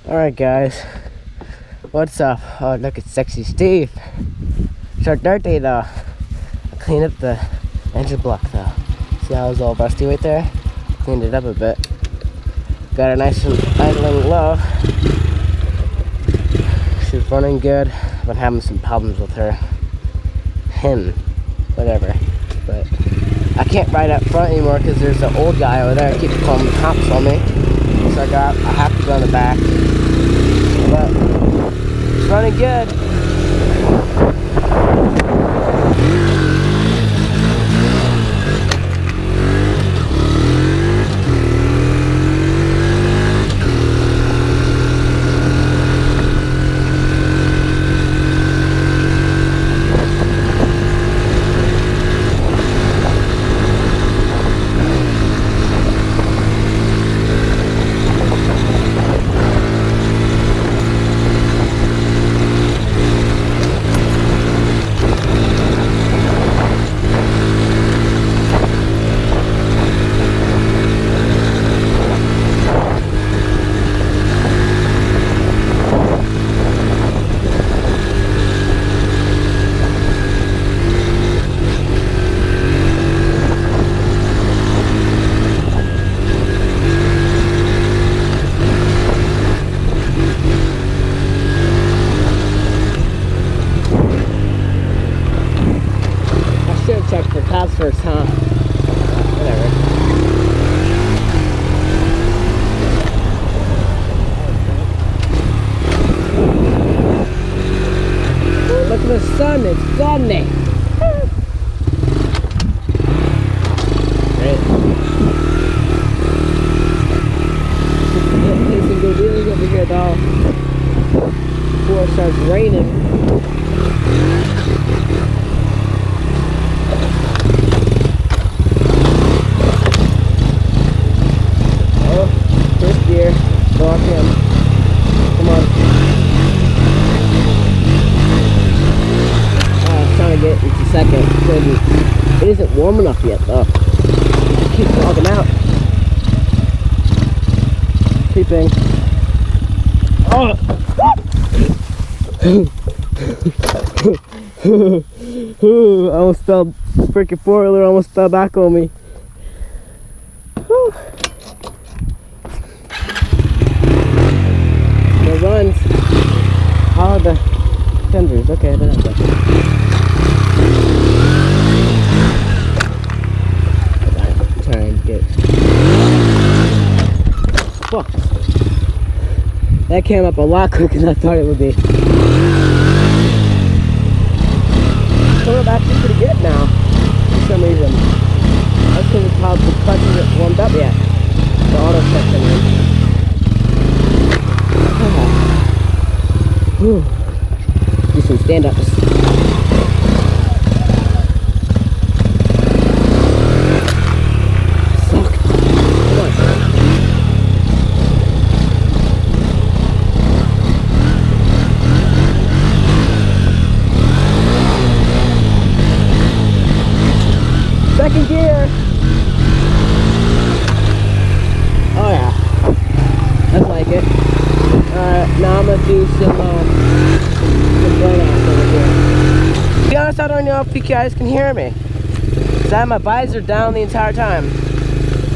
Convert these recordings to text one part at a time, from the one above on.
Alright guys, what's up? Oh, look at sexy Steve. It's our dirt day though. I cleaned up the engine block though. See how it was all rusty right there? Cleaned it up a bit. Got it nice and idling low. She's running good. I've been having some problems with her. Whatever. But I can't ride up front anymore because there's an old guy over there who keeps calling the cops on me. So I have to go in the back. But it's running good. Check for cops first, huh? Whatever. Look at the sun, it's sunny. Great. There's some good wheelies over here though. Before it starts raining. Walk in. Come on. I'm trying to get into second. It isn't warm enough yet though. Keep walking out. Creeping. Oh! I almost fell. Freaking four-wheeler almost fell back on me. Runs. Oh, the tenders. Okay, I don't have that. I'm trying to get. Fuck. That came up a lot quicker than I thought it would be. Coming up actually pretty good now. For some reason. That's because the clutch isn't warmed up yet. The auto check's in. Whew. Do some stand-ups. Suck. Come on. Second gear. Oh yeah. That's like it. Alright, now I'm gonna do some burnouts over here. To be honest, I don't know if you guys can hear me. Cause I have my visor down the entire time.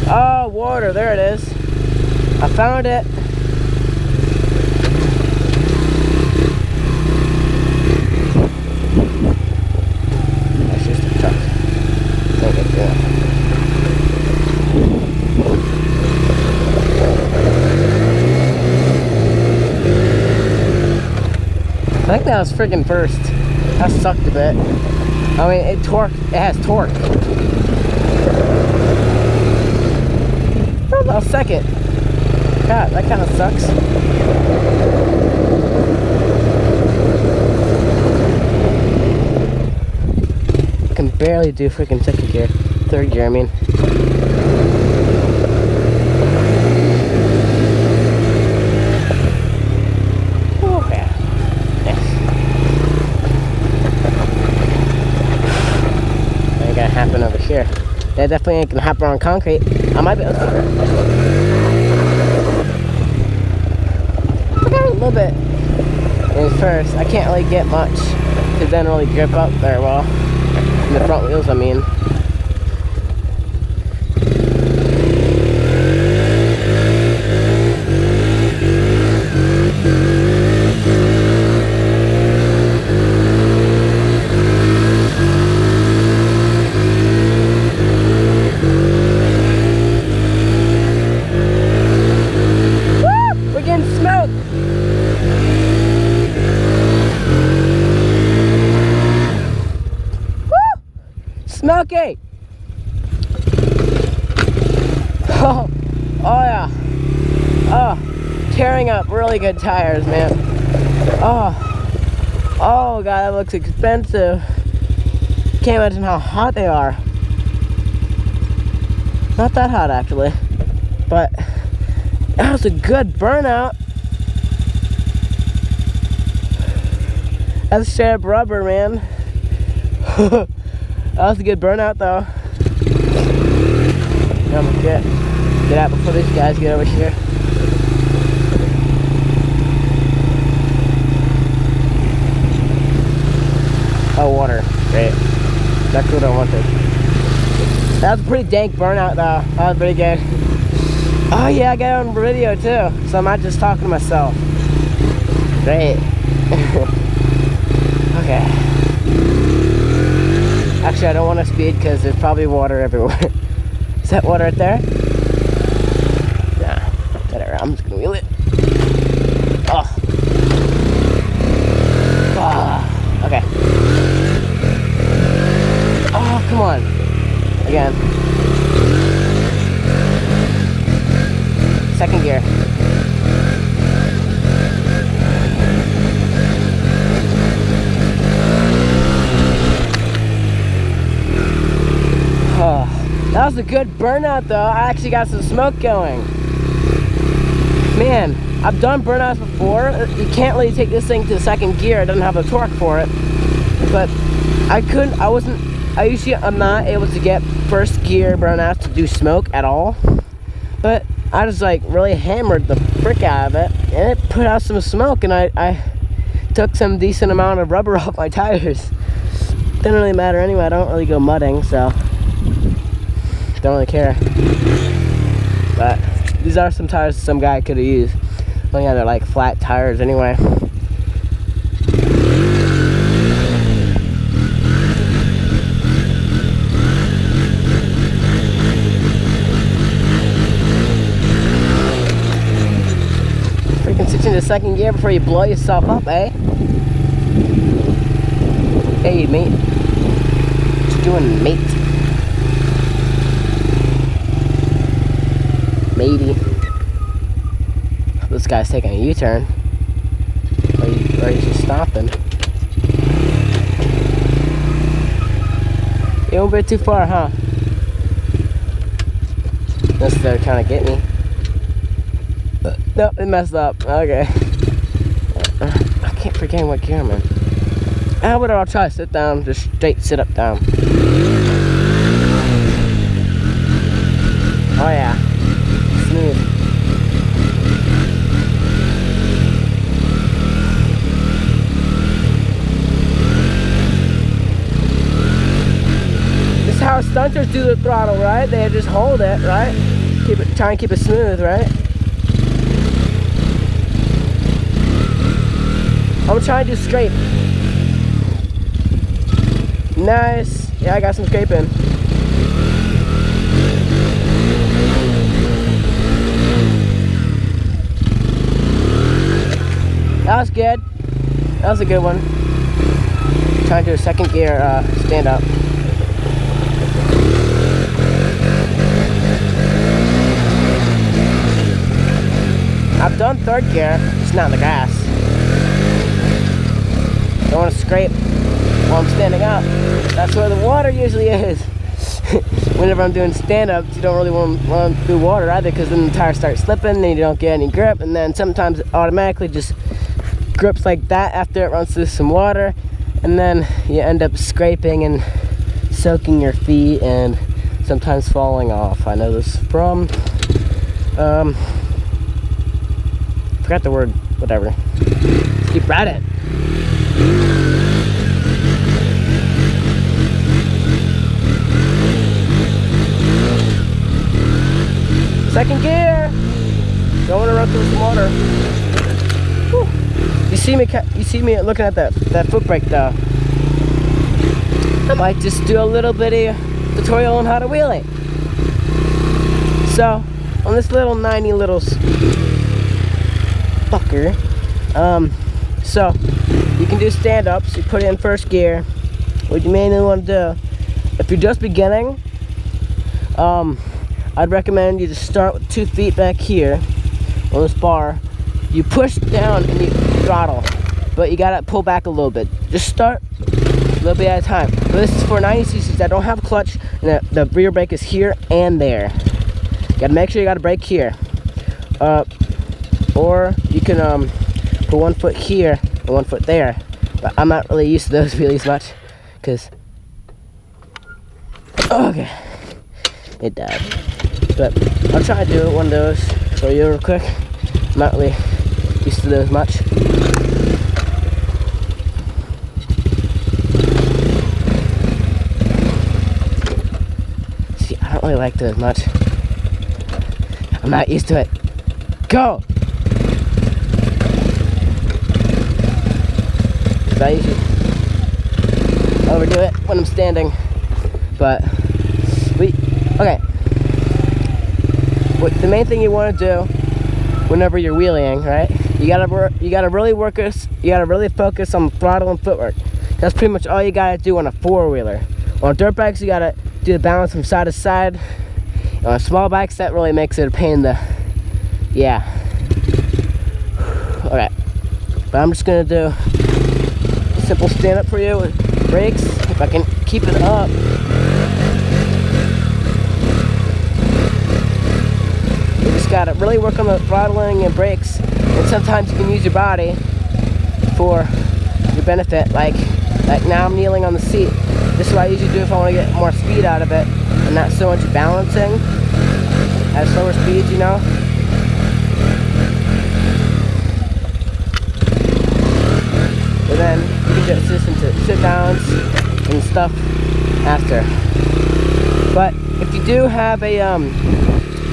Oh, water, there it is. I found it. That's just a truck. Think it's good. I think that was friggin' first. That sucked a bit. I mean, it has torque. That was second. God, that kind of sucks. I can barely do friggin' second gear. Third gear, I mean. Happen over here. That definitely ain't gonna happen on concrete. I might be able to. little bit in first. I can't really get much because they don't really grip up very well. In the front wheels, I mean. Smoky! Oh yeah. Oh, tearing up really good tires, man. Oh god, that looks expensive. Can't imagine how hot they are. Not that hot actually, but that was a good burnout. That's straight up rubber, man. That was a good burnout though. I'm gonna get out before these guys get over here. Oh, water. Great. That's what I wanted. That was a pretty dank burnout though. That was pretty good. Oh yeah, I got it on video too. So I'm not just talking to myself. Great. Okay. Actually, I don't want to speed because there's probably water everywhere. Is that water right there? Nah, whatever. I'm just gonna wheel it. Oh. Ah. Okay. Oh, come on. Again. Second gear. That was a good burnout though. I actually got some smoke going. Man, I've done burnouts before. You can't really take this thing to the second gear. It doesn't have the torque for it. But I'm not able to get first gear burnouts to do smoke at all. But I just like really hammered the frick out of it and it put out some smoke, and I took some decent amount of rubber off my tires. Didn't really matter anyway. I don't really go mudding, so don't really care. But these are some tires some guy could have used. Oh yeah, they're like flat tires anyway. Freaking switch into second gear before you blow yourself up, eh? Hey mate. What you doing, mate? Maybe. This guy's taking a U-turn. Or he's just stopping. You went a bit too far, huh? Unless they're trying to get me. Nope, it messed up. Okay. I can't forget what gear I'm in. How about I'll try to sit down, just straight sit up down. Oh yeah. Smooth. This is how stunters do the throttle, right? They just hold it, right? Try and keep it smooth, right? I'm trying to do scrape. Nice. Yeah, I got some scraping. That was good. That was a good one. Trying to do a second gear stand up. I've done third gear, just not in the grass. Don't want to scrape while I'm standing up. That's where the water usually is. Whenever I'm doing stand-ups, you don't really want to run through water either, because then the tires start slipping and you don't get any grip, and then sometimes it automatically just grips like that after it runs through some water, and then you end up scraping and soaking your feet and sometimes falling off. I know this from forgot the word whatever. Let's keep riding. Second gear. Don't want to run through some water. Whew. You see me looking at that foot brake though. I might just do a little bitty tutorial on how to wheelie. So on this little 90 little fucker, so you can do stand-ups. You put it in first gear. What you mainly want to do, if you're just beginning, I'd recommend you to start with 2 feet back here on this bar. You push down and you throttle, but you gotta pull back a little bit. Just start a little bit at a time. But this is for 90cc's that don't have a clutch, and the rear brake is here and there. You gotta make sure you got a brake here. Or you can put 1 foot here and 1 foot there. But I'm not really used to those wheelies much, cause okay, it died. But I'll try to do one of those for you real quick. I'm not really used to those much. See, I don't really like those much. I'm not used to it. Go! So I usually overdo it when I'm standing, but okay. The main thing you want to do whenever you're wheeling, right? You gotta really focus on throttle and footwork. That's pretty much all you gotta do on a 4-wheeler. On dirt bikes, you gotta do the balance from side to side. On small bikes, that really makes it a pain in the, yeah. Okay, but I'm just gonna do a simple stand up for you with brakes. If I can keep it up. You just gotta really work on the throttling and brakes, and sometimes you can use your body for your benefit. Like now I'm kneeling on the seat. This is what I usually do if I want to get more speed out of it, and not so much balancing at slower speeds, you know. And then you can just listen to sit downs and stuff after. But if you do have a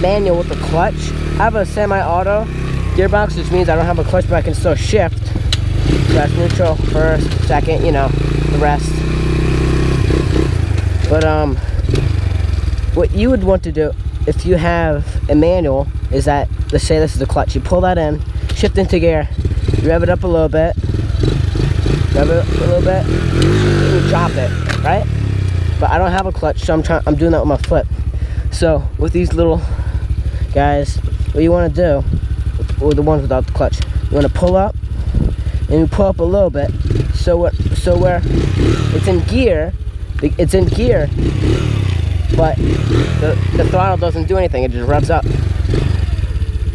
manual with a clutch, I have a semi-auto gearbox, which means I don't have a clutch, but I can still shift. So that's neutral, first, second, you know, the rest. But what you would want to do if you have a manual is that, let's say this is the clutch, you pull that in, shift into gear, you rev it up a little bit, and you drop it, right? But I don't have a clutch, so I'm doing that with my foot. So with these little guys, what you want to do, or the ones without the clutch, you want to pull up, and you pull up a little bit, so where it's in gear, but the throttle doesn't do anything, it just revs up.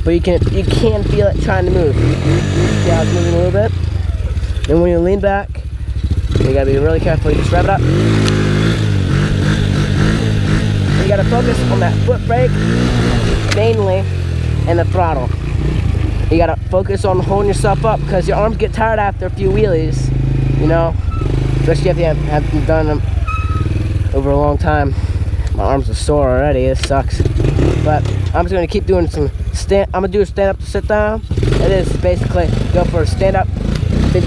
But you can feel it trying to move. See how it's moving a little bit? Then when you lean back, you gotta be really careful, you just rev it up. You gotta focus on that foot brake mainly, and the throttle. You gotta focus on holding yourself up, because your arms get tired after a few wheelies, you know, especially if you haven't done them over a long time. My arms are sore already, it sucks. But I'm just gonna keep doing I'm gonna do a stand up to sit down. It is basically go for a stand up, then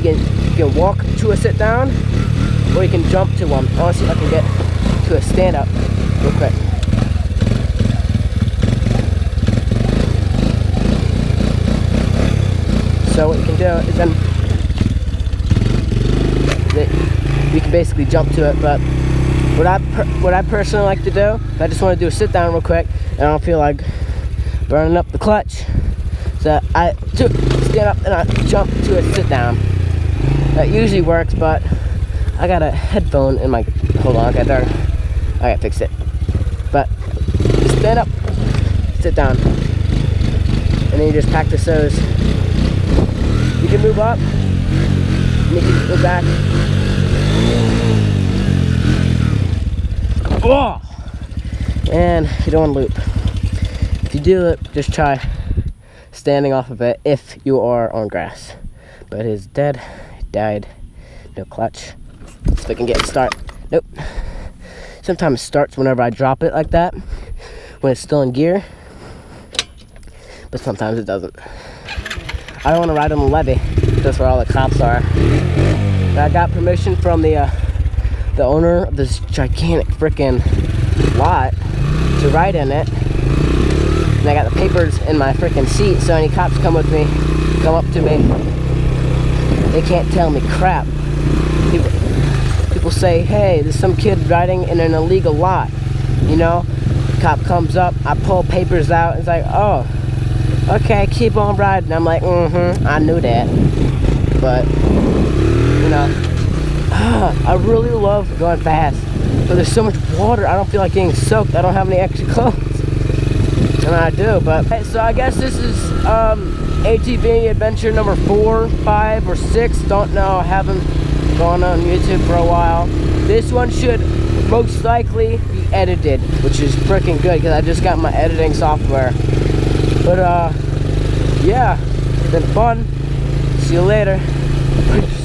you can walk to a sit down, or you can jump to one. I wanna see if I can get to a stand up real quick. So what you can do is then you can basically jump to it. But what I personally like to do, if I just want to do a sit down real quick and I don't feel like burning up the clutch, so I stand up and I jump to a sit down. That usually works, but I got a headphone in my, hold on, I gotta fix it. But stand up, sit down, and then you just practice those. You can move up, and you can go back. Oh! And you don't want to loop. If you do it, just try standing off of it if you are on grass. But it's dead. It died. No clutch. Let's see if I can get it start. Nope. Sometimes it starts whenever I drop it like that, when it's still in gear. But sometimes it doesn't. I don't want to ride on the levee. That's where all the cops are. And I got permission from the owner of this gigantic freaking lot to ride in it. And I got the papers in my freaking seat, so any cops come up to me, they can't tell me crap. People say, hey, there's some kid riding in an illegal lot. You know, the cop comes up, I pull papers out, it's like, oh, okay, keep on riding. I'm like, I knew that. But, you know, I really love going fast. But there's so much water, I don't feel like getting soaked. I don't have any extra clothes. And I do, but so I guess this is ATV adventure number 4, 5, or 6. Don't know. I haven't gone on YouTube for a while. This one should most likely be edited, which is freaking good because I just got my editing software. But yeah, it's been fun. See you later. Peace.